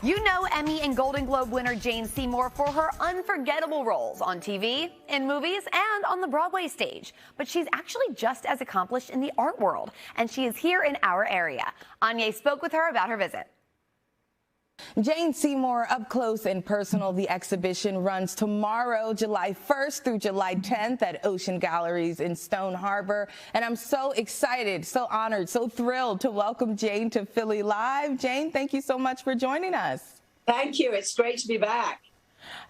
You know Emmy and Golden Globe winner Jane Seymour for her unforgettable roles on TV, in movies, and on the Broadway stage. But she's actually just as accomplished in the art world, and she is here in our area. Aunyea spoke with her about her visit. Jane Seymour, Up Close and Personal. The exhibition runs tomorrow, July 1st through July 10th at Ocean Galleries in Stone Harbor. And I'm so excited, so honored, so thrilled to welcome Jane to Philly Live. Jane, thank you so much for joining us. Thank you. It's great to be back.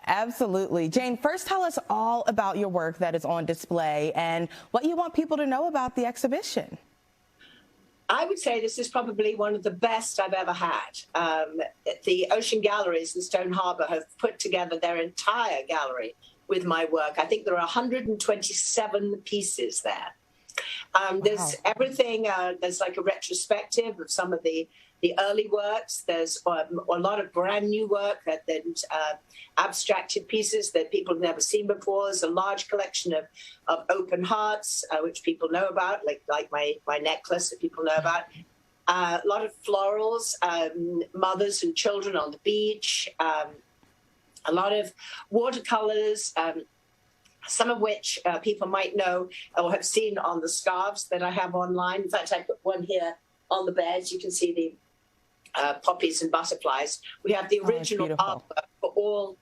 Absolutely. Jane, first tell us all about your work that is on display and what you want people to know about the exhibition. I would say this is probably one of the best I've ever had. The Ocean Galleries in Stone Harbor have put together their entire gallery with my work. I think there are 127 pieces there. There's everything. There's like a retrospective of some of the early works. There's a lot of brand new work, abstracted pieces that people have never seen before. There's a large collection of open hearts, which people know about, like my necklace that people know about. A lot of florals, mothers and children on the beach, a lot of watercolors, some of which people might know or have seen on the scarves that I have online. In fact, I put one here on the bed. You can see the poppies and butterflies. We have the original artwork for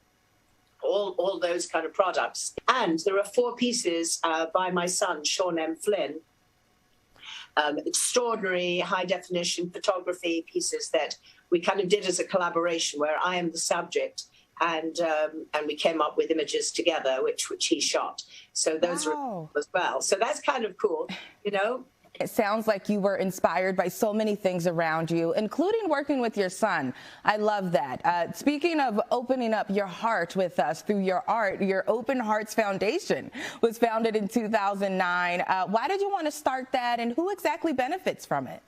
all those kind of products. And there are 4 pieces by my son, Sean M. Flynn, extraordinary high-definition photography pieces that we kind of did as a collaboration where I am the subject and we came up with images together, which he shot. So those are as well. So that's kind of cool, you know. It sounds like you were inspired by so many things around you, including working with your son. I love that. Speaking of opening up your heart with us through your art, your Open Hearts Foundation was founded in 2009. Why did you want to start that, and who exactly benefits from it?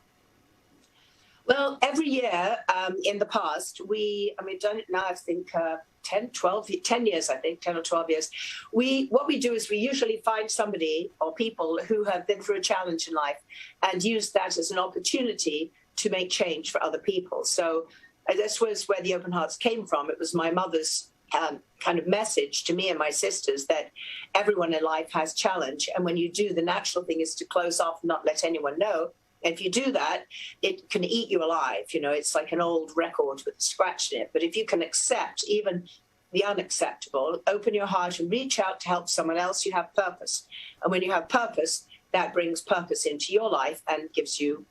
Well, every year in the past, we've done it now, I think, 10 years, I think, 10 or 12 years. What we do is we usually find somebody or people who have been through a challenge in life and use that as an opportunity to make change for other people. So this was where the Open Hearts came from. It was my mother's kind of message to me and my sisters that everyone in life has challenge. And when you do, the natural thing is to close off and not let anyone know. And if you do that, it can eat you alive. You know, it's like an old record with a scratch in it. But if you can accept even the unacceptable, open your heart and reach out to help someone else, you have purpose. And when you have purpose, that brings purpose into your life and gives you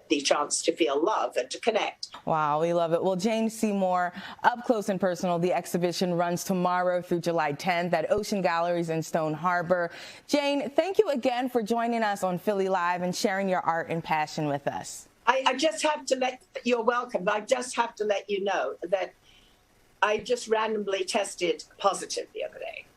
the chance to feel love and to connect. Wow, we love it. Well, Jane Seymour, Up Close and Personal, the exhibition runs tomorrow through July 10th at Ocean Galleries in Stone Harbor. Jane, thank you again for joining us on Philly Live and sharing your art and passion with us. I just have to you're welcome. I just have to let you know that I just randomly tested positive the other day,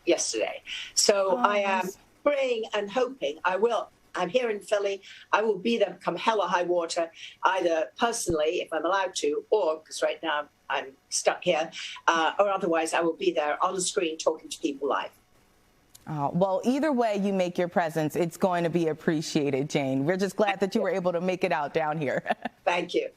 yesterday. So I am praying and hoping I will. I'm here in Philly. I will be there come hell or high water, either personally, if I'm allowed to, or because right now I'm stuck here, or otherwise I will be there on the screen talking to people live. Oh, well, either way you make your presence, it's going to be appreciated, Jane. We're just glad that you were able to make it out down here. Thank you.